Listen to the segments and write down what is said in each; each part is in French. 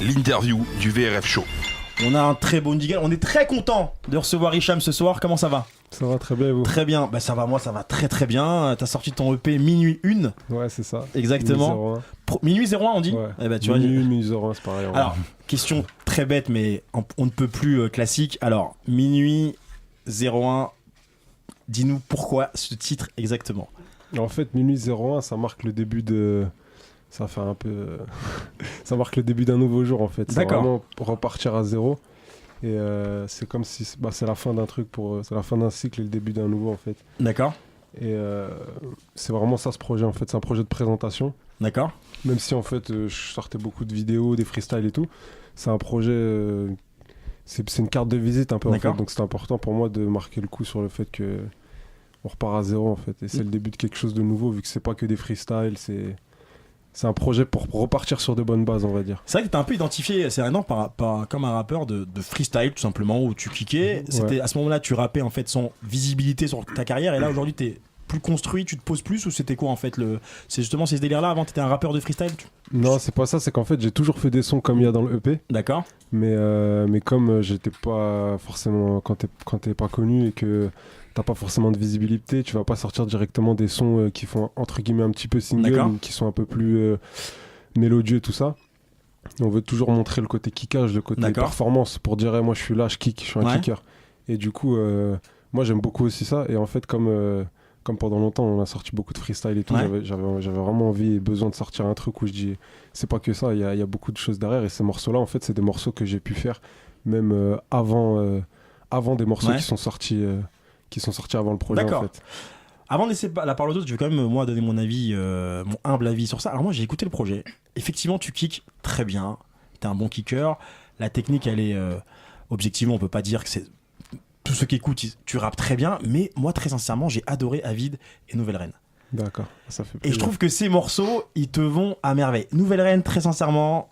l'interview du VRF Show. On a un très beau Nigel, on est très content de recevoir Hicham ce soir, comment ça va? Ça va très bien et vous? Très bien, bah ça va, moi ça va très très bien. T'as sorti ton EP Minuit 1. Ouais, c'est ça. Exactement. Minuit 01 on dit? Ouais. Eh bah, tu vois, Minuit 01, c'est pareil. Alors, question très bête mais on ne peut plus classique. Alors, Minuit 01, dis-nous pourquoi ce titre exactement? En fait, Minuit 01, ça marque le début de... Ça fait un peu... ça marque le début d'un nouveau jour en fait. C'est vraiment repartir à zéro. Et c'est comme si c'est la fin d'un truc, c'est la fin d'un cycle et le début d'un nouveau en fait. D'accord. Et c'est vraiment ça ce projet en fait. C'est un projet de présentation. D'accord. Même si en fait je sortais beaucoup de vidéos, des freestyles et tout. C'est un projet... c'est une carte de visite un peu en fait. Donc c'est important pour moi de marquer le coup sur le fait que on repart à zéro en fait. Et c'est le début de quelque chose de nouveau vu que c'est pas que des freestyles, c'est un projet pour repartir sur de bonnes bases, on va dire. C'est vrai que t'es un peu identifié assez récemment comme un rappeur de freestyle, tout simplement, où tu kickais. C'était, à ce moment-là, tu rappais en fait sans visibilité sur ta carrière, et là aujourd'hui t'es plus construit, tu te poses plus, ou c'était quoi en fait c'est justement ces délires-là, avant t'étais un rappeur de freestyle Non, c'est pas ça, c'est qu'en fait j'ai toujours fait des sons comme il y a dans le EP. D'accord. Mais comme j'étais pas forcément, quand t'es pas connu et que t'as pas forcément de visibilité, tu vas pas sortir directement des sons qui font entre guillemets un petit peu single, qui sont un peu plus mélodieux et tout ça. On veut toujours montrer le côté kickage, le côté performance pour dire moi je suis là, je kick, je suis un kicker. Et du coup, moi j'aime beaucoup aussi ça. Et en fait, comme pendant longtemps on a sorti beaucoup de freestyle et tout, j'avais vraiment envie et besoin de sortir un truc où je dis c'est pas que ça, il y a beaucoup de choses derrière. Et ces morceaux-là, en fait, c'est des morceaux que j'ai pu faire même avant des morceaux qui sont sortis avant le projet en fait. Avant de laisser la parole aux autres, je vais quand même moi donner mon avis, mon humble avis sur ça. Alors moi j'ai écouté le projet. Effectivement tu kicks très bien, t'es un bon kicker. La technique elle est objectivement on peut pas dire que c'est tous ceux qui écoutent tu rappes très bien, mais moi très sincèrement j'ai adoré Avid et Nouvelle Reine. D'accord, ça fait plaisir. Et je trouve que ces morceaux ils te vont à merveille. Nouvelle Reine très sincèrement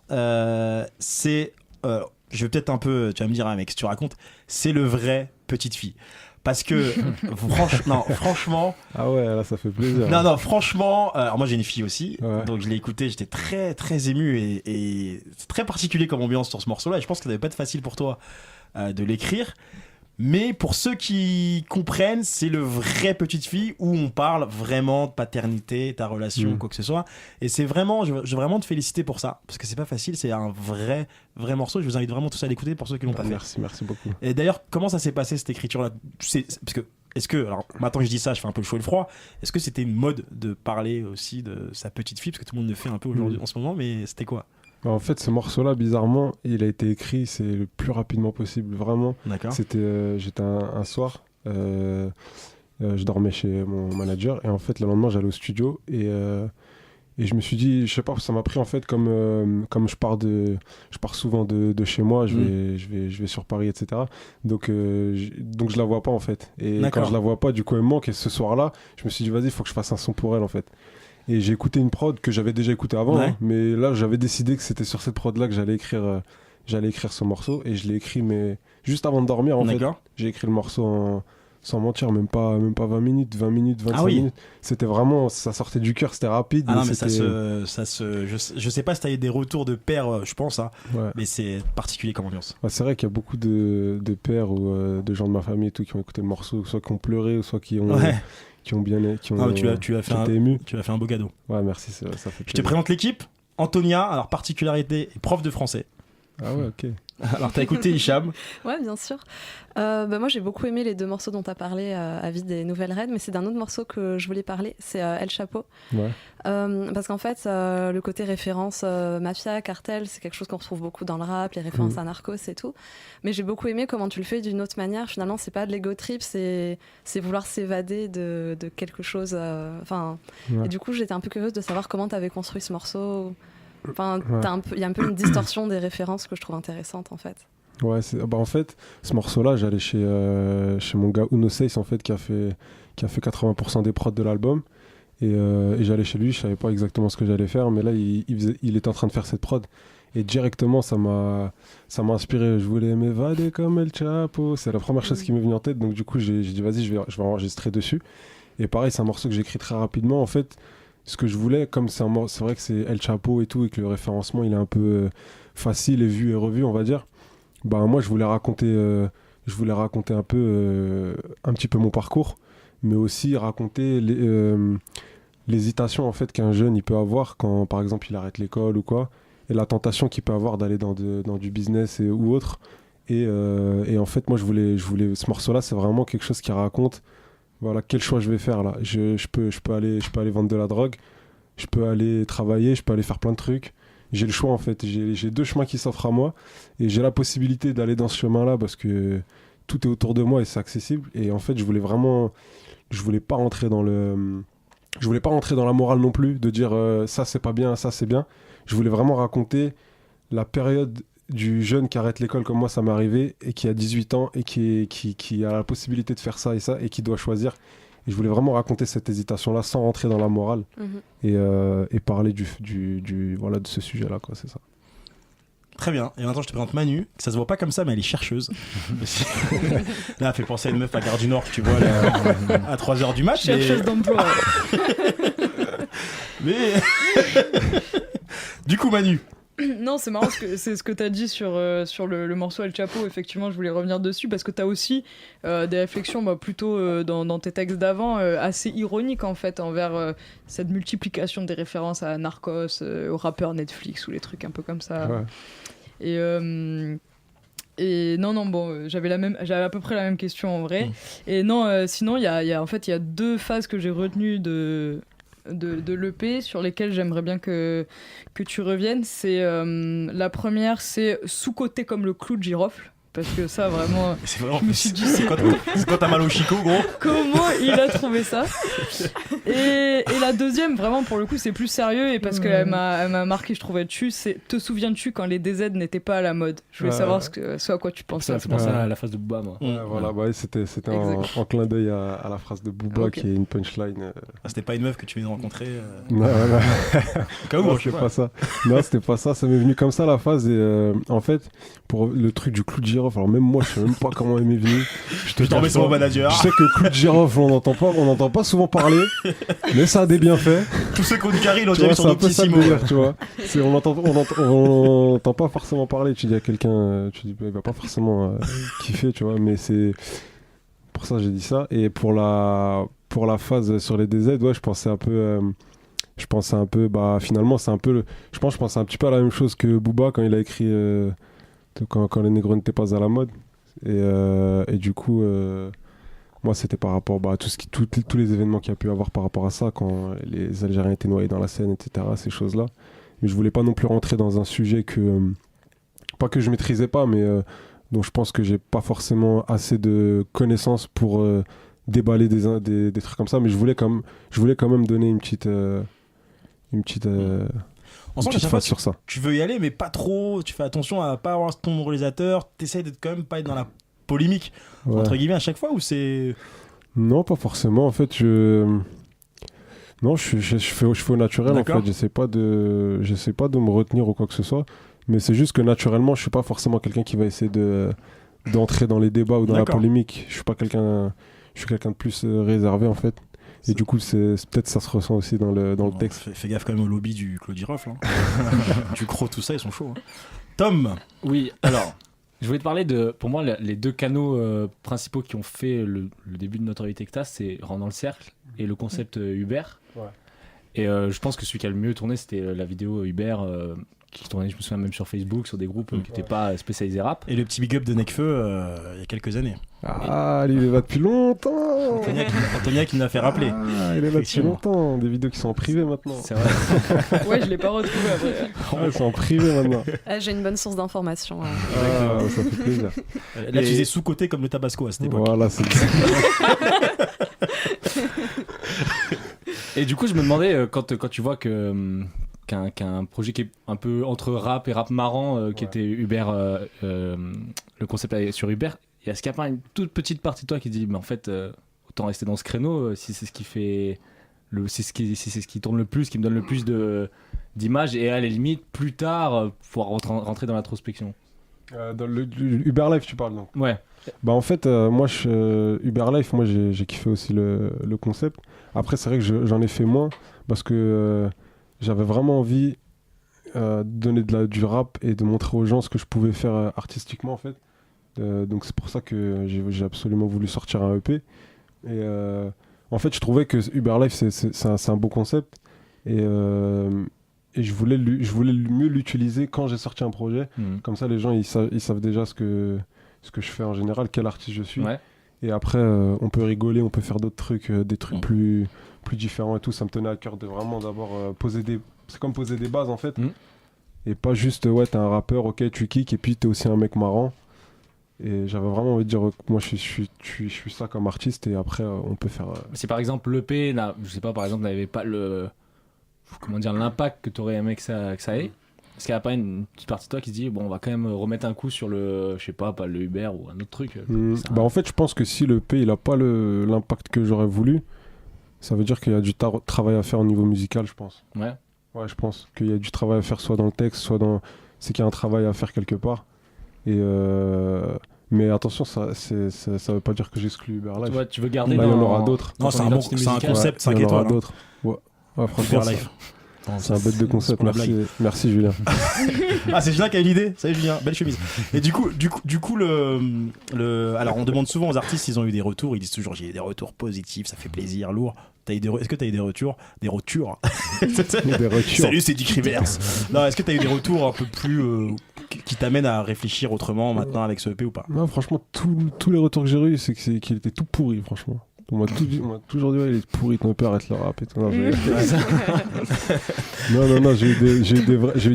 c'est je vais peut-être un peu, tu vas me dire mec si tu racontes, c'est le vrai Petite Fille. Parce que franchement ah ouais là ça fait plaisir. Non franchement alors moi j'ai une fille aussi donc je l'ai écouté, j'étais très très ému et c'est très particulier comme ambiance sur ce morceau là et je pense que ça devait pas être facile pour toi de l'écrire, mais pour ceux qui comprennent c'est le vrai Petite Fille où on parle vraiment de paternité, ta relation quoi que ce soit, et c'est vraiment je veux vraiment te féliciter pour ça parce que c'est pas facile, c'est un vrai morceau. Je vous invite vraiment tous à l'écouter pour ceux qui l'ont pas fait. Merci beaucoup. Et d'ailleurs comment ça s'est passé cette écriture là, parce que est-ce que, alors maintenant que je dis ça je fais un peu le chaud et le froid, est-ce que c'était une mode de parler aussi de sa petite fille, parce que tout le monde le fait un peu aujourd'hui en ce moment, mais c'était quoi? En fait, ce morceau-là, bizarrement, il a été écrit le plus rapidement possible, vraiment. D'accord. J'étais un soir, je dormais chez mon manager, et en fait, le lendemain, j'allais au studio, et je me suis dit, je sais pas, ça m'a pris en fait comme je pars souvent de chez moi, je vais sur Paris, etc. Donc je la vois pas en fait. Et quand je la vois pas, du coup, elle me manque. Et ce soir-là, je me suis dit, vas-y, il faut que je fasse un son pour elle en fait. Et j'ai écouté une prod que j'avais déjà écoutée avant, mais là j'avais décidé que c'était sur cette prod là que j'allais écrire ce morceau, et je l'ai écrit mais juste avant de dormir en fait. J'ai écrit le morceau sans mentir, même pas 20 minutes, 25 minutes. C'était vraiment, ça sortait du cœur, c'était rapide. Ah non, mais je sais pas si t'as eu des retours de pairs, je pense, mais c'est particulier comme ambiance. Ouais, c'est vrai qu'il y a beaucoup de pairs ou de gens de ma famille et tout qui ont écouté le morceau, soit qui ont pleuré, ou soit qui ont tu as fait un beau cadeau. Ouais, merci, ça fait plaisir. Je te présente l'équipe. Antonia, alors particularité, prof de français. Ah ouais, ok. Alors t'as écouté Hicham? Ouais, bien sûr. Moi j'ai beaucoup aimé les deux morceaux dont t'as parlé, Avid et Nouvelle Reine, mais c'est d'un autre morceau que je voulais parler, c'est El Chapo. Ouais. Parce qu'en fait, le côté référence mafia, cartel, c'est quelque chose qu'on retrouve beaucoup dans le rap, les références à Narcos et tout. Mais j'ai beaucoup aimé comment tu le fais d'une autre manière. Finalement, c'est pas de l'ego trip, c'est vouloir s'évader de quelque chose. Et du coup, j'étais un peu curieuse de savoir comment t'avais construit ce morceau. Enfin, il y a un peu une distorsion des références que je trouve intéressante en fait. Ouais, en fait, ce morceau-là, j'allais chez mon gars Uno Seis, en fait, qui a fait 80% des prods de l'album. Et j'allais chez lui, je savais pas exactement ce que j'allais faire, mais là, il était en train de faire cette prod. Et directement, ça m'a inspiré. Je voulais m'évader comme El Chapo. C'est la première chose qui m'est venue en tête. Donc, du coup, j'ai dit, vas-y, je vais enregistrer dessus. Et pareil, c'est un morceau que j'ai écrit très rapidement. En fait, ce que je voulais, comme c'est vrai que c'est El Chapo et tout, et que le référencement il est un peu facile et vu et revu, on va dire. Bah moi je voulais raconter un peu, un petit peu mon parcours, mais aussi raconter l'hésitation en fait qu'un jeune il peut avoir quand par exemple il arrête l'école ou quoi, et la tentation qu'il peut avoir d'aller dans du business ou autre. Et en fait moi je voulais ce morceau-là, c'est vraiment quelque chose qui raconte, voilà, quel choix je vais faire là. Je peux aller vendre de la drogue, je peux aller travailler, je peux aller faire plein de trucs. J'ai le choix en fait, j'ai 2 chemins qui s'offrent à moi, et j'ai la possibilité d'aller dans ce chemin-là parce que tout est autour de moi et c'est accessible. Et en fait je voulais pas rentrer dans la morale non plus, de dire ça c'est pas bien, ça c'est bien. Je voulais vraiment raconter la période du jeune qui arrête l'école comme moi ça m'est arrivé, et qui a 18 ans et qui a la possibilité de faire ça et qui doit choisir. Et je voulais vraiment raconter cette hésitation là sans rentrer dans la morale, et parler voilà, de ce sujet là, quoi, c'est ça. Très bien, et maintenant je te présente Manu, ça se voit pas comme ça mais elle est chercheuse. Là elle fait penser à une meuf à Gare du Nord, tu vois, là, à 3h du mat. Chercheuse d'emploi. Mais du coup Manu, Non, c'est marrant, c'est ce que t'as dit sur le morceau El Chapo. Effectivement, je voulais revenir dessus parce que t'as aussi des réflexions plutôt dans tes textes d'avant assez ironiques en fait envers cette multiplication des références à Narcos, aux rappeurs Netflix ou les trucs un peu comme ça. Ouais. Et non, bon, j'avais à peu près la même question en vrai. Et non, sinon, il y a 2 phases que j'ai retenues de l'EP sur lesquelles j'aimerais bien que tu reviennes. C'est la première, c'est sous-côté comme le clou de girofle, parce que ça vraiment c'est vraiment, je me suis dit c'est quand t'as mal au chicot, gros. Comment il a trouvé ça. Et la deuxième, vraiment pour le coup c'est plus sérieux, et parce qu'elle m'a marqué, je trouvais dessus, c'est te souviens-tu quand les DZ n'étaient pas à la mode. Je voulais savoir ce à quoi tu pensais. Ça me fait penser à la phrase de Booba, moi. Voilà, bah, c'était en clin d'œil à la phrase de Booba, qui est une punchline. C'était pas une meuf que tu viens de rencontrer Non, au cas où, non, c'était pas ça. Non, c'était pas ça, ça m'est venu comme ça la phrase. Et en fait, pour le truc du clou de girofle, alors même moi je sais même pas comment elle m'est venue. Je tombé sur mon manager. Je sais que clou de girofle on n'entend pas souvent parler, mais ça a des bienfaits. Tous ceux qui ont du carré, ils l'ont déjà vu sur Doctissimo. Tu vois, on n'entend pas forcément parler. Tu dis à quelqu'un, tu dis il va pas forcément kiffer, tu vois, mais c'est pour ça que j'ai dit ça. Et pour la phase sur les DZ, ouais, je pensais un peu bah finalement c'est un peu je pensais un petit peu à la même chose que Booba quand il a écrit quand les négros n'étaient pas à la mode, et du coup moi c'était par rapport à tous les événements qu'il y a pu avoir par rapport à ça, quand les Algériens étaient noyés dans la Seine, etc., ces choses là. Mais je voulais pas non plus rentrer dans un sujet pas que je maîtrisais pas, mais dont je pense que j'ai pas forcément assez de connaissances pour déballer des trucs comme ça. Mais je voulais quand même donner une petite phase sur ça. Tu veux y aller, mais pas trop. Tu fais attention à pas avoir ton moralisateur. T'essayes de quand même pas être dans la polémique, entre guillemets, à chaque fois, ou c'est... Non, pas forcément. En fait, je fais au naturel. D'accord. En fait, j'essaie pas de me retenir ou quoi que ce soit. Mais c'est juste que naturellement, je suis pas forcément quelqu'un qui va essayer d'entrer dans les débats ou dans la polémique. Je suis quelqu'un de plus réservé en fait. Et du coup, peut-être ça se ressent aussi dans le texte. Fais gaffe quand même au lobby du Claude Girofle. Hein. Du Croc, tout ça, ils sont chauds. Hein. Tom. Oui, alors, je voulais te parler pour moi, les 2 canaux principaux qui ont fait le début de notoriété que t'as, c'est Rentre dans le cercle et le concept Uber. Ouais. Et je pense que celui qui a le mieux tourné, c'était la vidéo Uber qui tournait, je me souviens, même sur Facebook, sur des groupes qui n'étaient pas spécialisés rap. Et le petit big up de Nekfeu il y a quelques années. Ah, il est là depuis longtemps. Antonia qui nous a fait rappeler. Ah, il est là depuis longtemps. Des vidéos qui sont en privé maintenant. C'est vrai. Ouais, je l'ai pas retrouvé après. Elles sont en privé maintenant. J'ai une bonne source d'information. Ah, ça fait plaisir. Là, tu disais sous-côté comme le Tabasco à cette époque. Voilà, c'est Et du coup, je me demandais, quand tu vois qu'un projet qui est un peu entre rap et rap marrant, qui était Uber, le concept sur Uber, est-ce qu'il n'y a pas une toute petite partie de toi qui dit mais en fait autant rester dans ce créneau si c'est ce qui fait si c'est ce qui tourne le plus, qui me donne le plus d'images, et à la limite plus tard pouvoir rentrer dans l'introspection. Dans le Uber Life tu parles donc. Ouais. Bah en fait moi Uber Life, moi j'ai kiffé aussi le concept. Après c'est vrai que j'en ai fait moins parce que j'avais vraiment envie de donner du rap et de montrer aux gens ce que je pouvais faire artistiquement en fait. Donc c'est pour ça que j'ai absolument voulu sortir un EP. Et en fait, je trouvais que Uber Life, c'est un beau concept. Et je voulais mieux l'utiliser quand j'ai sorti un projet. Comme ça, les gens, ils savent déjà ce que je fais en général, quel artiste je suis. Ouais. Et après, on peut rigoler, on peut faire d'autres trucs, des trucs plus différents et tout. Ça me tenait à cœur de vraiment d'abord poser des... C'est comme poser des bases, en fait. Et pas juste, ouais, t'es un rappeur, ok, tu kicks, et puis t'es aussi un mec marrant. Et j'avais vraiment envie de dire moi je suis ça comme artiste et après on peut faire si par exemple l'EP je sais pas par exemple n'avait pas l'impact que t'aurais aimé que ça ait, est-ce qu'il n'y a pas une petite partie de toi qui se dit bon on va quand même remettre un coup sur le je sais pas le Uber ou un autre truc en fait je pense que si l'EP il a pas l'impact que j'aurais voulu, ça veut dire qu'il y a du travail à faire au niveau musical, je pense. Ouais je pense qu'il y a du travail à faire soit dans le texte c'est qu'il y a un travail à faire quelque part. Et mais attention, ça veut pas dire que j'exclus Uber Life. Tu veux garder il y en aura d'autres. Non, c'est un concept, 5 étoiles. Il y en aura d'autres. Ouais, franchement, c'est un bête de concept. Merci Julien. Ah, c'est Julien qui a eu l'idée. Salut Julien, belle chemise. Et du coup, alors on demande souvent aux artistes s'ils ont eu des retours. Ils disent toujours j'ai eu des retours positifs, ça fait plaisir, lourd. Est-ce que tu as eu des retours? Des retours. Salut, c'est Dick Rivers. Non, est-ce que tu as eu des retours un peu plus qui t'amènent à réfléchir autrement maintenant avec ce EP ou pas? Non, franchement, tous les retours que j'ai eu, c'est qu'il était tout pourri, franchement. On m'a toujours dit, ouais, il est pourri, ton EP, arrête le rap et tout. Non, j'ai eu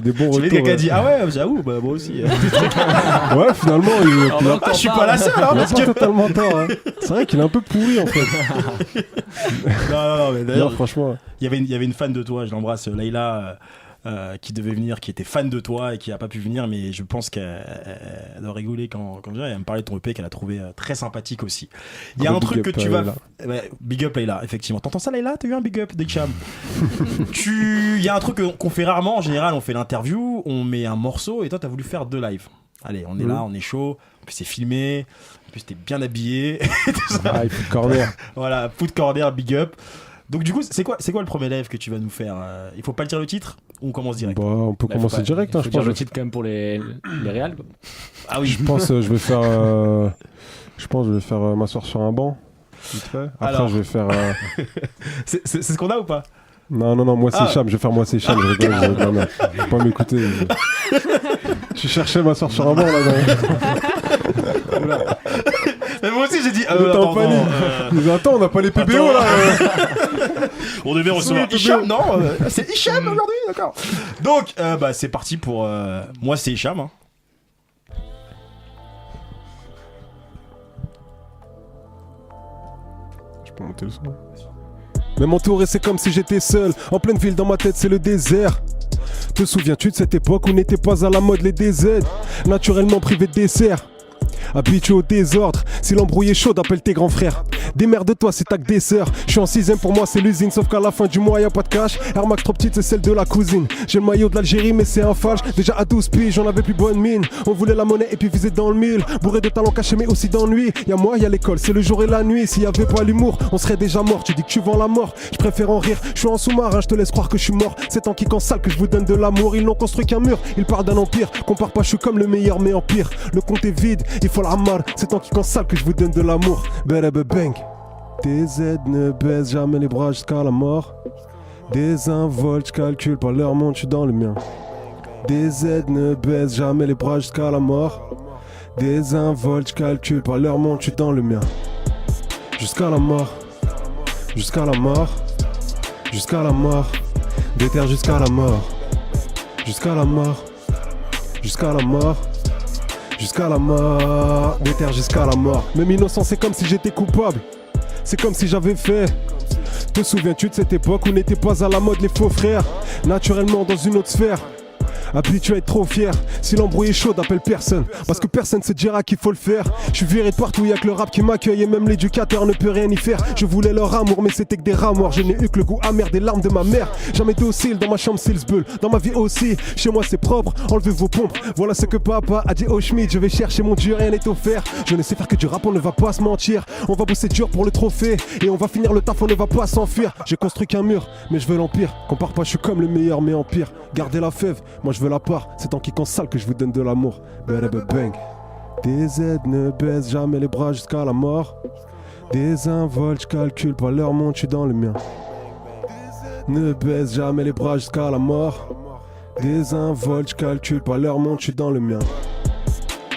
des bons retours. J'ai vu quelqu'un dit, ah ouais, j'avoue, bah, moi aussi. Ouais, finalement, je suis pas la seule, hein, parce que... totalement tort, hein. C'est vrai qu'il est un peu pourri, en fait. non, mais d'ailleurs, franchement. Il y avait une fan de toi, je l'embrasse, Layla, qui devait venir, qui était fan de toi et qui a pas pu venir, mais je pense qu'elle doit rigoler quand je viens. Elle me parlait de ton EP qu'elle a trouvé très sympathique aussi. Il y a un truc que tu vas... Ouais, big up Layla, effectivement. T'entends ça Layla? T'as eu un big up de Cham? Il y a un truc qu'on fait rarement, en général on fait l'interview, on met un morceau et toi t'as voulu faire 2 lives. Allez, on est là, on est chaud, puis c'est filmé, puis t'es bien habillé. Food Corner. Voilà, Food Corner, big up. Donc du coup, c'est quoi le premier live que tu vas nous faire? Il faut pas le dire le titre ou on commence direct? On peut commencer direct. Il faut dire le titre quand même pour les réals. Ah oui. Je pense je vais faire m'asseoir sur un banc. Vite fait. Après alors... je vais faire. c'est ce qu'on a ou pas? Non, moi c'est Cham, je vais faire moi c'est Cham, je rigole, non, faut pas m'écouter. Je cherchais m'asseoir sur un banc là. Mais moi aussi j'ai dit attends, on n'a pas les PBO là. On devait recevoir Hicham, non c'est Hicham aujourd'hui, d'accord. Donc c'est parti pour moi c'est Hicham. Hein. Je peux monter le son. Même entouré c'est comme si j'étais seul. En pleine ville dans ma tête c'est le désert. Te souviens-tu de cette époque où n'était pas à la mode les DZ? Naturellement privé de dessert. Habitué au désordre, si l'embrouille est chaude, appelle tes grands frères. Démerde-toi, c'est ta que des sœurs. Je suis en 6ème, pour moi c'est l'usine. Sauf qu'à la fin du mois, y'a pas de cash. Air Max trop petite, c'est celle de la cousine. J'ai le maillot de l'Algérie, mais c'est un falche. Déjà à 12 piges, j'en avais plus bonne mine. On voulait la monnaie et puis viser dans le mille. Bourré de talents cachés, mais aussi d'ennui. Y'a moi, y'a l'école, c'est le jour et la nuit. S'il y avait pas l'humour, on serait déjà mort. Tu dis que tu vends la mort, je préfère en rire. Je suis en sous-marin, je te laisse croire que je suis mort. C'est en kickant sale que je vous donne de l'amour. Ils n'ont construit qu'un mur, ils parlent d'un empire. Compare pas, je suis comme le meilleur, mais en pire. Le compte est vide, il faut la marre. C'est en kickant sale que je vous donne de l'amour. Bang. DZ ne baisse jamais les bras jusqu'à la mort. Désinvolte, je calcule pas leur monde, je suis dans le mien. DZ ne baisse jamais les bras jusqu'à la mort. Désinvolte, je calcule pas leur monde, je suis dans le mien. Jusqu'à la mort. Jusqu'à la mort. Jusqu'à la mort. Déterre jusqu'à la mort. Jusqu'à la mort. Jusqu'à la mort. Jusqu'à la mort. Déterre jusqu'à la mort. Même innocent, c'est comme si j'étais coupable. C'est comme si j'avais fait. Te souviens-tu de cette époque où n'était pas à la mode les faux frères? Naturellement dans une autre sphère. Habitué à être trop fier. Si l'embrouille est chaude, appelle personne. Parce que personne se dira qu'il faut le faire. Je suis viré de partout, y'a que le rap qui m'accueille. Et même l'éducateur ne peut rien y faire. Je voulais leur amour, mais c'était que des rats morts. Je n'ai eu que le goût amer des larmes de ma mère. Jamais docile, dans ma chambre c'est le sbeul. Dans ma vie aussi, chez moi c'est propre. Enlevez vos pompes. Voilà ce que papa a dit au Schmidt. Je vais chercher mon Dieu, rien n'est offert. Je ne sais faire que du rap, on ne va pas se mentir. On va bosser dur pour le trophée. Et on va finir le taf, on ne va pas s'enfuir. J'ai construit qu'un mur, mais je veux l'empire. Compare pas, je suis comme le meilleur, mais en pire. Gardez la fève, moi je veux la part. C'est en kickant sale que je vous donne de l'amour. Bang. Des aides ne baissent jamais les bras jusqu'à la mort. Des invols, je calcule pas leur monde, je suis dans le mien. Ne baisse jamais les bras jusqu'à la mort. Des invols, je calcule pas leur monde, je suis dans le mien.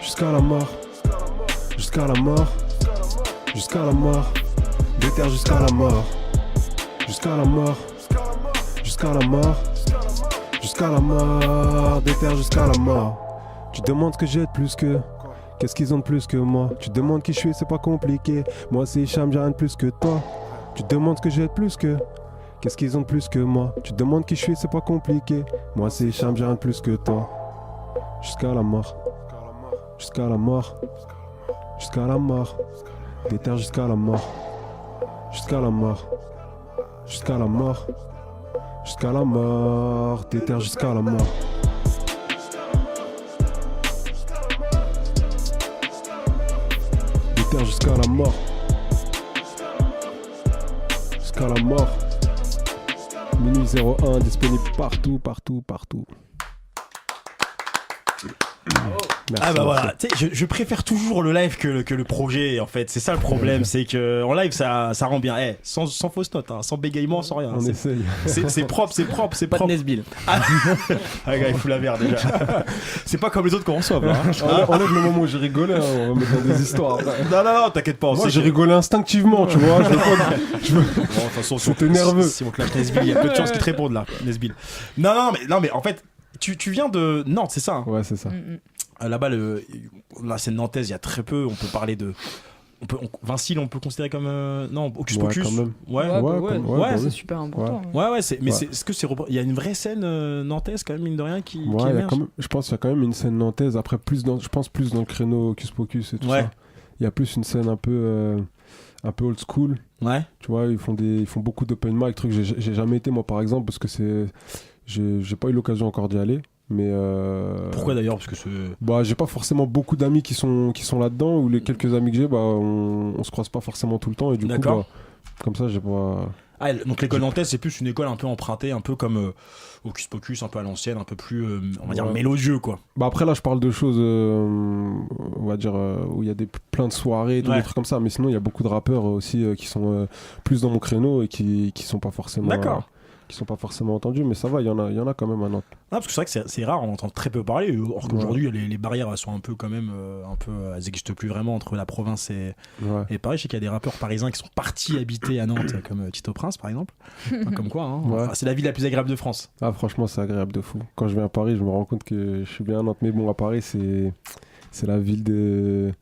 Jusqu'à la mort. Jusqu'à la mort. Jusqu'à la mort. Déterre jusqu'à la mort. Jusqu'à la mort. Jusqu'à la mort. Jusqu'à la mort. Déterre jusqu'à la mort. Tu demandes ce que j'ai de plus que. Qu'est-ce qu'ils ont de plus que moi? Tu demandes qui je suis, c'est pas compliqué. Moi c'est Hicham, j'ai rien de plus que toi. Tu demandes ce que j'ai de plus que. Qu'est-ce qu'ils ont de plus que moi? Tu demandes qui je suis, c'est pas compliqué. Moi c'est Hicham, j'ai rien de plus que toi. Jusqu'à la mort. Jusqu'à la mort. Jusqu'à la mort. Déterre jusqu'à la mort. Jusqu'à la mort. Jusqu'à la mort. Jusqu'à la mort. Déterre jusqu'à la mort. Déterre jusqu'à la mort. Jusqu'à la mort. Minuit 01, disponible partout. Merci, Ah bah voilà, merci. tu sais, je préfère toujours le live que le projet en fait. C'est ça le problème, c'est que en live ça rend bien. Sans fausse note, hein, sans bégaiement, sans rien. On essaye. C'est propre, c'est propre. Pas de Nesbill. Ah gars, il fout la merde déjà. C'est pas comme les autres qu'on reçoit. Hein. Enlève le moment où j'ai rigolé, hein, on va mettre dans des histoires. Non, t'inquiète pas. Moi j'ai rigolé instinctivement, tu vois. Je veux... Bon, de toute façon, C'était nerveux. Si on claque Nesbill, il y a peu de chances qu'il te réponde là, Nesbill. Non, mais en fait, tu viens de Nantes, c'est ça hein. Ouais, c'est ça. Là-bas, la scène nantaise, il y a très peu. On peut parler de. Vincile, on peut considérer comme. Non, Hocus Ouais, Pocus. quand même. Ouais, bah c'est oui. super important. Ouais, mais Ouais. est-ce que c'est. Il y a une vraie scène nantaise, quand même, mine de rien, qui Ouais, il y a émerge. quand même, je pense qu'il y a quand même une scène nantaise. Après, je pense plus dans le créneau Hocus Pocus et tout Ouais. ça. Il y a plus une scène un peu old school. Ouais. Tu vois, ils font beaucoup d'open mic, trucs. J'ai jamais été, moi, par exemple, parce que j'ai pas eu l'occasion encore d'y aller. Mais Pourquoi d'ailleurs? Parce que bah, j'ai pas forcément beaucoup d'amis qui sont là-dedans, ou les quelques amis que j'ai, bah, on se croise pas forcément tout le temps, et du coup, D'accord. bah, comme ça, j'ai pas. Ah, donc l'école nantaise, c'est plus une école un peu empruntée, un peu comme Hocus Pocus, un peu à l'ancienne, un peu plus, on va dire, Ouais. mélodieux, quoi. Bah après là je parle de choses on va dire où il y a plein de soirées, des trucs comme ça, mais sinon il y a beaucoup de rappeurs aussi qui sont plus dans mon créneau et qui sont pas forcément D'accord. qui sont pas forcément entendus, mais ça va, il y en a quand même à Nantes. Non, parce que c'est vrai que c'est rare, on entend très peu parler, or qu'aujourd'hui les barrières elles sont un peu quand même, elles n'existent plus vraiment entre la province Ouais. et Paris. Je sais qu'il y a des rappeurs parisiens qui sont partis habiter à Nantes, comme Tito Prince par exemple. Enfin, comme quoi, hein. Ouais. Enfin, c'est la ville la plus agréable de France. Ah franchement c'est agréable de fou. Quand je viens à Paris je me rends compte que je suis bien à Nantes, mais bon à Paris c'est la ville de...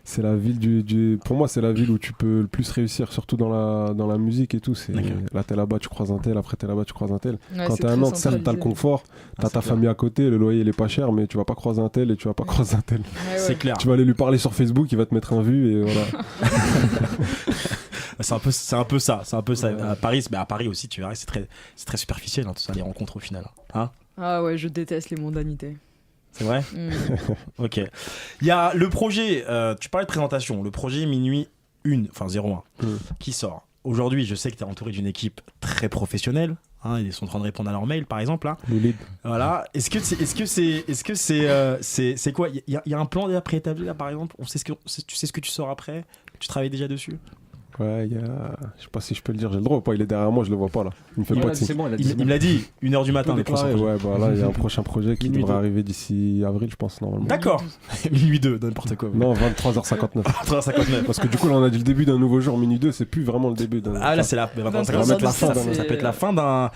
C'est la ville du... Pour moi, c'est la ville où tu peux le plus réussir, surtout dans la musique et tout. Là, t'es là-bas, tu croises un tel, après t'es là-bas, tu croises un tel. Ouais, Quand c'est t'es à très Nantes, certes, t'as le centralisé. confort, t'as c'est ta clair. famille à côté, le loyer, il est pas cher, mais tu vas pas croiser un tel et tu vas pas croiser un tel. Ouais, C'est clair. Tu vas aller lui parler sur Facebook, il va te mettre un vu et voilà. C'est un peu ça. Ouais. À Paris, mais à Paris aussi, tu verras, c'est très superficiel, hein, tout ça, les rencontres au final. Hein, Ah ouais, je déteste les mondanités. c'est vrai. Ok. Il y a le projet. Tu parlais de présentation. Le projet Minuit 01 qui sort. Aujourd'hui, je sais que tu es entouré d'une équipe très professionnelle. Hein, ils sont en train de répondre à leurs mails, par exemple. Là. Le lead. Voilà. Est-ce que c'est quoi? Il y a un plan déjà préétabli là, par exemple. Tu sais ce que tu sors après. Tu travailles déjà dessus. Ouais, il y a... Je sais pas si je peux le dire, j'ai le droit ou pas, il est derrière moi, je le vois pas là. Il me fait pas de signe. C'est bon, Il me l'a dit. 1h du matin. Peut Les prochains déclarer, projets. ouais, bah là, il y a un prochain projet qui Minuit devrait 2. arriver d'ici avril, je pense, normalement. D'accord. Minuit 2, n'importe quoi. Non, 23h59. 3h59. Parce que du coup, là, on a dit le début d'un nouveau jour, minuit 2, c'est plus vraiment le début d'un. Ah là, c'est la. on va mettre la fin d'un- Ça peut être la fin d'un.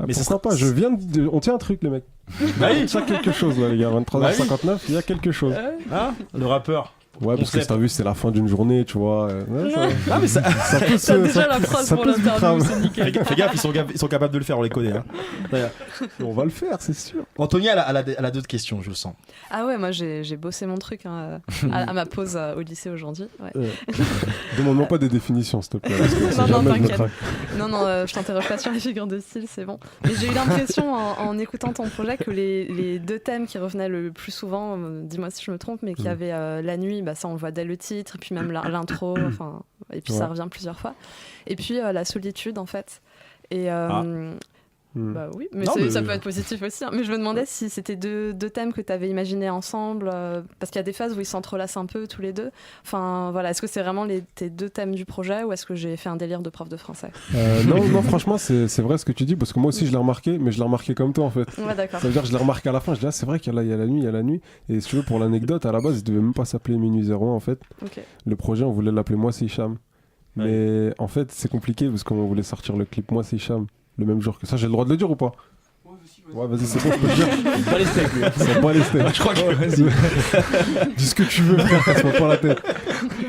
mais ça pourquoi sera- pas, on tient un truc, les mecs. Bah oui. Il y a quelque chose, là, les gars. 23h59, il y a quelque chose. Hein, le rappeur. Ouais, parce se que lève. t'as vu, c'est la fin d'une journée, tu vois. Ah, mais ça, Ça peut T'as se. déjà ça- la phrase ça pour peut se l'interview, grave. c'est nickel. fais gaffe, ils sont capables de le faire, on les connaît. Hein. On va le faire, c'est sûr. Anthony, elle a d'autres questions, je le sens. Ah ouais, moi j'ai bossé mon truc à ma pause au lycée aujourd'hui. Ouais. Demande-moi pas des définitions, s'il te plaît. Parce que Non, si non, jamais je me t'inquiète. craque. Non, je t'interroge pas sur les figures de style, c'est bon. Mais j'ai eu l'impression en écoutant ton projet que les deux thèmes qui revenaient le plus souvent, dis-moi si je me trompe, mais qu'il y avait la nuit, bah ça on le voit dès le titre, et puis même l'intro, enfin, et puis ça revient plusieurs fois. Et puis la solitude en fait. Et bah oui, mais, Non, mais- ça peut être positif aussi. Hein. Mais je me demandais si c'était deux thèmes que tu avais imaginés ensemble, parce qu'il y a des phases où ils s'entrelacent un peu tous les deux. Enfin voilà, est-ce que c'est vraiment tes deux thèmes du projet ou est-ce que j'ai fait un délire de prof de français? Non, franchement, c'est vrai ce que tu dis, parce que moi aussi je l'ai remarqué, mais je l'ai remarqué comme toi en fait. Ouais, d'accord. Ça veut dire que je l'ai remarqué à la fin, je dis ah c'est vrai qu'il y a la nuit, il y a la nuit. Et si tu veux, pour l'anecdote, à la base, il devait même pas s'appeler Minuit 01 en fait. Ok. Le projet, on voulait l'appeler Moi c'est Hicham. Mais en fait, c'est compliqué parce qu'on voulait sortir le clip Moi c'est Hicham le même jour que ça. J'ai le droit de le dire ou pas? Ouais, vas-y, c'est bon, je peux le dire. Pas les steaks, lui. Ça bat les steaks. Je crois que. Dis ce que tu veux, frère, casse-moi pas la tête.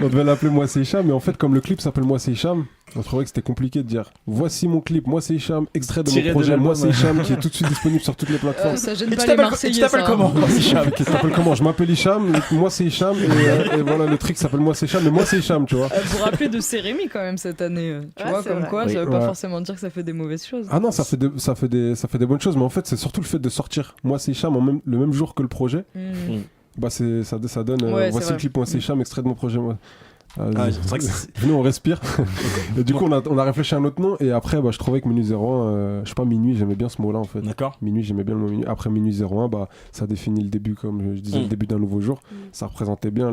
On devait l'appeler Moi c'est Hicham, mais en fait, comme le clip s'appelle Moi c'est Hicham, on trouvait que c'était compliqué de dire voici mon clip, Moi c'est Hicham, extrait de Tiré mon de projet, l'album, Moi c'est Hicham, qui est tout de suite disponible sur toutes les plateformes. Ça gêne Et pas tu les t'appelles Marseillais. ça, comment hein. Hicham, qui s'appelle comment? Je m'appelle Hicham, moi c'est Hicham, et voilà, le truc s'appelle Moi c'est Hicham, mais moi c'est Hicham, tu vois. Vous vous rappelez de Cérémy quand même cette année. Tu Ouais, vois, c'est comme vrai. quoi, Oui, ça veut pas ouais. forcément dire que ça fait des mauvaises choses. Ah non, ça fait des bonnes choses, mais en fait, c'est surtout le fait de sortir Moi c'est Hicham le même jour que le projet. Bah ça donne Ouais, c'est voici vrai. le clip Moi c'est Hicham, extrait de mon projet. Moi. Ah, c'est vrai que c'est- Venez, on respire. Et du coup, on a réfléchi à un autre nom. Et après, bah, je trouvais que Minuit 01, je sais pas, minuit, j'aimais bien ce mot-là en fait. D'accord. Minuit, j'aimais bien le mot minuit. Après Minuit 01, bah, ça définit le début, comme je disais, le début d'un nouveau jour. Ça représentait bien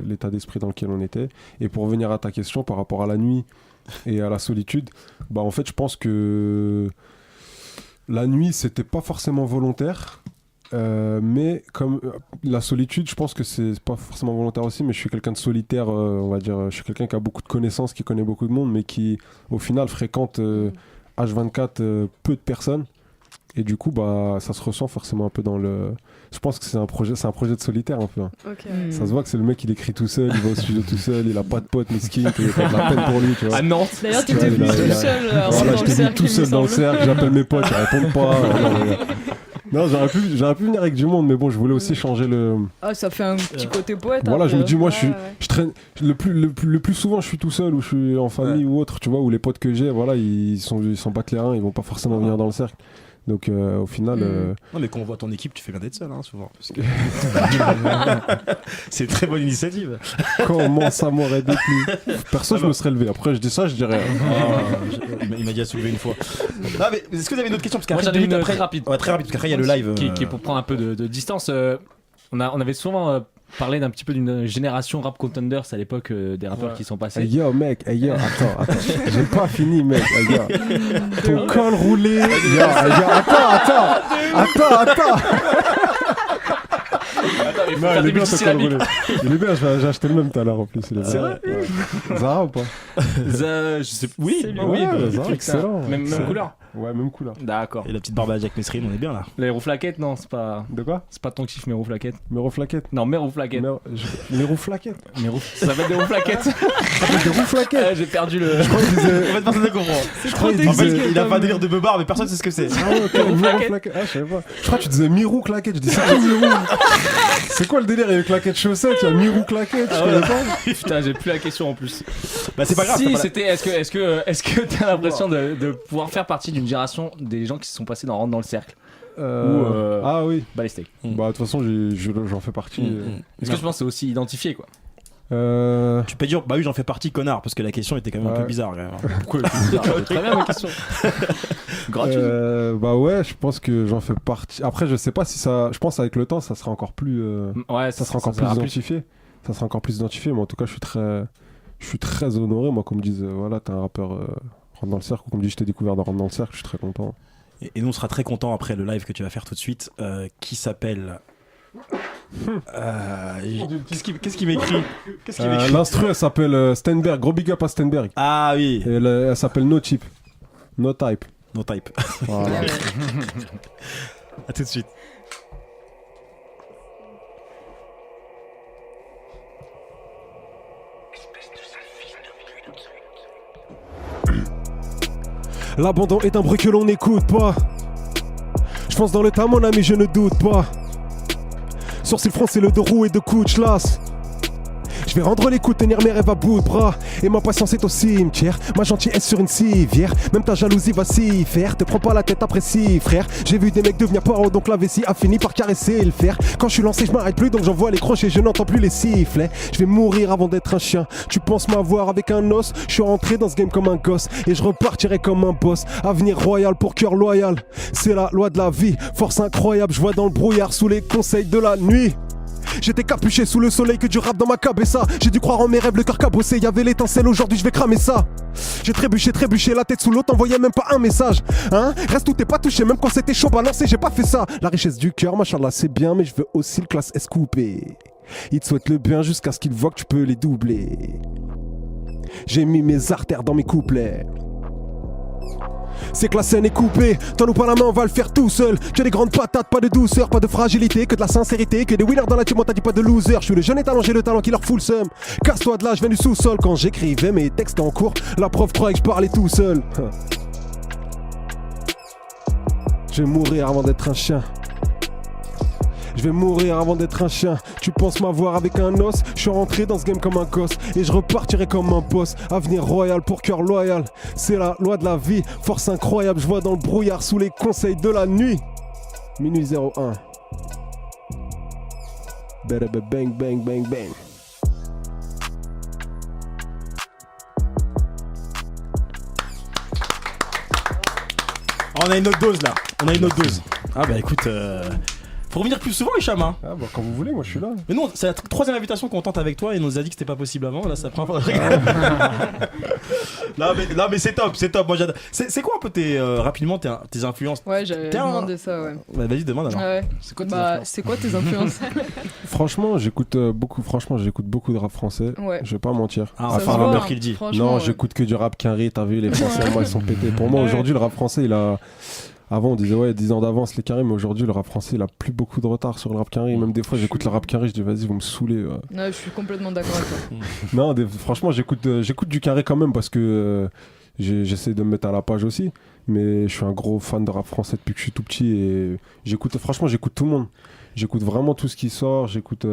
l'état d'esprit dans lequel on était. Et pour revenir à ta question par rapport à la nuit et à la solitude, bah, en fait, je pense que la nuit, c'était pas forcément volontaire. Mais comme la solitude, je pense que c'est pas forcément volontaire aussi, mais je suis quelqu'un de solitaire, on va dire. Je suis quelqu'un qui a beaucoup de connaissances, qui connaît beaucoup de monde, mais qui au final fréquente H24 peu de personnes. Et du coup, bah, ça se ressent forcément un peu dans le. Je pense que c'est un projet de solitaire un peu. Hein. Ok. Ça se voit que c'est le mec, il écrit tout seul, il va au studio tout seul, il a pas de pote, miskin, il a de la peine pour lui, tu vois. À Nantes. D'ailleurs, Tu vois, t'étais venu il a- tout seul. Voilà, dans le je t'ai cercle, mis tout il seul me dans le semble. cercle, j'appelle mes potes, ils répondent pas. Non, j'aurais pu venir avec du monde, mais bon, je voulais aussi changer le. Ah, ça fait un petit côté poète. Voilà, je me dis, moi, Ouais, ouais. je traîne. Le plus souvent, je suis tout seul, ou je suis en famille ou autre, tu vois, où les potes que j'ai, voilà, ils sont battent les reins, ils vont pas forcément venir dans le cercle. Donc, au final. Non, mais quand on voit ton équipe, tu fais bien d'être seul, hein, souvent. Parce que... c'est une très bonne initiative. Comment ça m'aurait déplu? Perso, je me serais levé. Après, je dis ça, je dirais. Il m'a dit à soulever une fois. Non, mais est-ce que vous avez une autre question? Parce Moi, qu'après, j'en ai une après... très rapide. Ouais, très rapide, parce qu'après, il y a le live. Qui est pour prendre un peu de distance. On avait souvent parlé d'un petit peu d'une génération rap contenders à l'époque des rappeurs qui sont passés. Hey yo, mec, hey yo, attends. J'ai pas fini, mec. Hey yo. Ton col roulé. Yo, hey yo, attends. Attends, mais faut Non, faire il des est bien ton col multisyllabiques. roulé. Il est bien, j'ai acheté le même tout à l'heure en plus. C'est vrai? Ouais. Zara ou pas? Je sais. Oui, C'est lui. oui, Ouais, bah, Zara, putain. excellent. Même couleur. Ouais, même couleur. D'accord. Et la petite barbe à Jack Mesrine, on est bien là. Les rouflaquettes, non, c'est pas De quoi? ton kiff, mes rouflaquettes. Mes rouflaquettes. Non, mes rouflaquettes. Mes rouflaquettes. Ça s'appelle des rouflaquettes. Des rouflaquettes. J'ai perdu le. En fait, personne ne comprend. Je crois En fait, il a pas un délire de beubard, mais personne sait ce que c'est. Ah ouais, ok, Mirou claquette. Ah, je savais pas. Je crois que tu disais Mirou claquette. Je dis, c'est quoi Mirou? C'est quoi le délire avec claquette chaussettes? Il y a Mirou claquette, je connais pas. Putain, j'ai plus la question en plus. Bah, c'est pas grave. Si, c'est pas la- c'était. Est-ce que t'as l'impression de pouvoir faire partie d'une génération des gens qui se sont passés dans Rentre dans le cercle? Ah oui. Bah les steaks. Bah, de toute façon, j'en fais partie. Est-ce que je pense que c'est aussi identifié quoi? Tu peux dire, bah oui, j'en fais partie, connard, parce que la question était quand même un peu Ouais. bizarre. Quand même. Pourquoi Très bien ma question. Gratuit. Bah ouais, je pense que j'en fais partie. Après, je sais pas si ça. Je pense avec le temps, ça sera encore plus. Ouais, Ça sera encore plus sera identifié. Ça sera encore plus identifié, mais en tout cas, je suis très honoré. Moi, qu'on me dise, voilà, t'es un rappeur Rentre dans le cercle, ou qu'on me dise, je t'ai découvert dans Rentre dans le cercle, je suis très content. Et nous, on sera très contents après le live que tu vas faire tout de suite, qui s'appelle. Qu'est-ce qu'il m'écrit? Qu'est-ce qu'il m'écrit? L'instru, elle s'appelle Stenberg. Gros big up à Stenberg. Ah oui, Et elle s'appelle No Chip. No Type. no type. Voilà. À tout de suite. L'abandon est un bruit que l'on n'écoute pas. Je fonce dans le tas mon ami, je ne doute pas. Sourcil froncé, le dos roué de coups de lasse. Je vais rendre les coups, tenir mes rêves à bout de bras. Et ma patience est au cimetière, ma gentillesse sur une civière. Même ta jalousie va s'y faire, te prends pas la tête, apprécie frère. J'ai vu des mecs devenir pauvres, donc la vessie a fini par caresser le fer. Quand je suis lancé je m'arrête plus, donc j'envoie les crochets, je n'entends plus les sifflets. Je vais mourir avant d'être un chien, tu penses m'avoir avec un os. Je suis rentré dans ce game comme un gosse, et je repartirai comme un boss. Avenir royal pour cœur loyal, c'est la loi de la vie. Force incroyable, je vois dans le brouillard sous les conseils de la nuit. J'étais capuché sous le soleil que du rap dans ma cabessa. J'ai dû croire en mes rêves, le cœur cabossé. Y'avait l'étincelle, aujourd'hui je vais cramer ça. J'ai trébuché, la tête sous l'eau, t'envoyais même pas un message. Hein? Reste où t'es pas touché, même quand c'était chaud balancé, j'ai pas fait ça. La richesse du cœur, machallah, c'est bien, mais je veux aussi le classe S coupé. Ils te souhaitent le bien jusqu'à ce qu'ils voient que tu peux les doubler. J'ai mis mes artères dans mes couplets. C'est que la scène est coupée, tends-nous pas la main, on va le faire tout seul. Que des grandes patates, pas de douceur, pas de fragilité, que de la sincérité, que des winners dans la team, on t'a dit pas de loser. Je suis le jeune et talent, j'ai le talent qui leur fout le seum. Casse-toi de là, je viens du sous-sol. Quand j'écrivais mes textes en cours, la prof croyait que je parlais tout seul. Je vais mourir avant d'être un chien. Je vais mourir avant d'être un chien. Tu penses m'avoir avec un os. Je suis rentré dans ce game comme un gosse, et je repartirai comme un boss. Avenir royal pour cœur loyal, c'est la loi de la vie. Force incroyable, je vois dans le brouillard sous les conseils de la nuit. Minuit 01. Bang bang bang bang. On a une autre dose là. Ah bah écoute, faut revenir plus souvent Hicham hein. Ah bah quand vous voulez, moi je suis là. Mais non, c'est la troisième invitation qu'on tente avec toi et on nous a dit que c'était pas possible avant. Là, c'est la première fois. Là, mais c'est top. Moi, j'adore. C'est quoi un peu rapidement tes influences? Ouais, j'avais demandé ça, ouais. Bah, vas-y, demande alors. Ouais. C'est quoi tes influences? Franchement, j'écoute beaucoup de rap français. Ouais. Je vais pas mentir. Ah, enfin, la mère qui le dit. Non, ouais. j'écoute que du rap carré. T'as vu, les Français, moi, ils sont pétés. Pour moi, aujourd'hui, le rap français, il a. Avant, on disait ouais, 10 ans d'avance les carrés, mais aujourd'hui, le rap français, il a plus beaucoup de retard sur le rap carré. Même des fois, j'écoute le rap carré, je dis vas-y, vous me saoulez. Ouais, je suis complètement d'accord avec toi. Non, franchement, j'écoute du carré quand même parce que j'essaie de me mettre à la page aussi. Mais je suis un gros fan de rap français depuis que je suis tout petit et j'écoute tout le monde. J'écoute vraiment tout ce qui sort. J'écoute,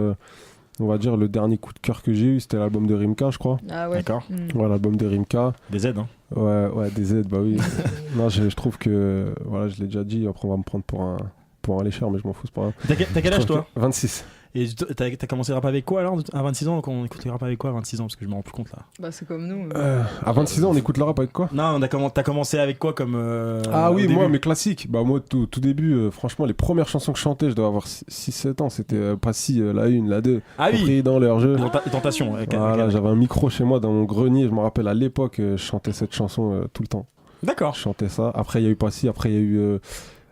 on va dire, le dernier coup de cœur que j'ai eu, c'était l'album de Rimka, je crois. Ah ouais. D'accord. Ouais, l'album de Rimka. Des aides, hein. Ouais, des aides, bah oui. Non, je trouve que, voilà, je l'ai déjà dit, après on va me prendre pour un lécheur, mais je m'en fous, c'est pas grave. T'as quel âge toi? 26. Et t'as commencé à rapper avec quoi alors à 26 ans? On écoute le rap avec quoi à 26 ans? Parce que je me rends plus compte là. Bah c'est comme nous. À 26 ans, on écoute le rap avec quoi? Non, t'as commencé avec quoi comme. Ah oui, au moi, début mes classiques. Bah, moi, tout début, franchement, les premières chansons que je chantais, je devais avoir 6-7 ans. C'était pas si, la 1, la 2. Ah oui. Compris dans leur jeu. Tentation. Voilà, j'avais un micro chez moi dans mon grenier. Je me rappelle à l'époque, je chantais cette chanson tout le temps. D'accord. Je chantais ça. Après, il y a eu Passy. Après, il y a eu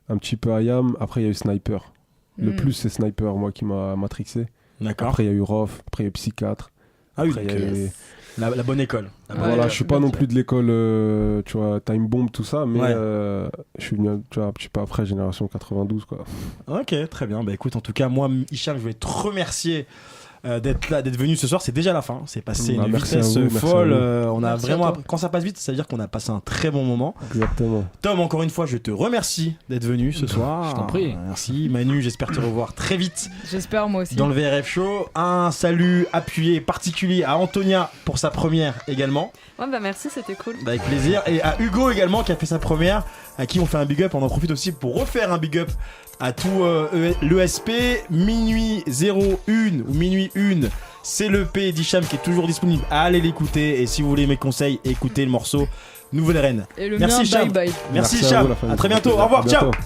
un petit peu IAM. Après, il y a eu Sniper. Le plus, c'est Sniper, moi, qui m'a matrixé. D'accord. Après, il y a eu Rof. Après, il y a eu Psychiatre. Ah oui, après, donc, la bonne école. Voilà, je suis pas non plus de l'école, tu vois, Time Bomb, tout ça, mais Ouais. je suis venu, tu vois, un petit peu après, génération 92, quoi. Ok, très bien. Bah écoute, en tout cas, moi, Hicham, je voulais te remercier d'être là, d'être venu ce soir. C'est déjà la fin. C'est passé une merci à vitesse vous, merci folle. à On a Merci vraiment à toi. quand ça passe vite, ça veut dire qu'on a passé un très bon moment. Exactement. Tom, encore une fois, je te remercie d'être venu ce soir. Je t'en prie. Merci. Manu, j'espère te revoir très vite J'espère moi aussi. dans le VRF Show. Un salut appuyé particulier à Antonia pour sa première également. Ouais, bah merci, c'était cool. Bah, avec plaisir. Et à Hugo également qui a fait sa première, à qui on fait un big up. On en profite aussi pour refaire un big up à tout l'ESP. Minuit 01 ou minuit 1. C'est l'EP d'Hicham qui est toujours disponible. Allez l'écouter. Et si vous voulez mes conseils, écoutez le morceau Nouvelle Reine. Et le Merci, mien, Hicham. bye bye. Merci à Hicham. vous, la famille. À très bientôt. Au revoir. À Ciao. bientôt.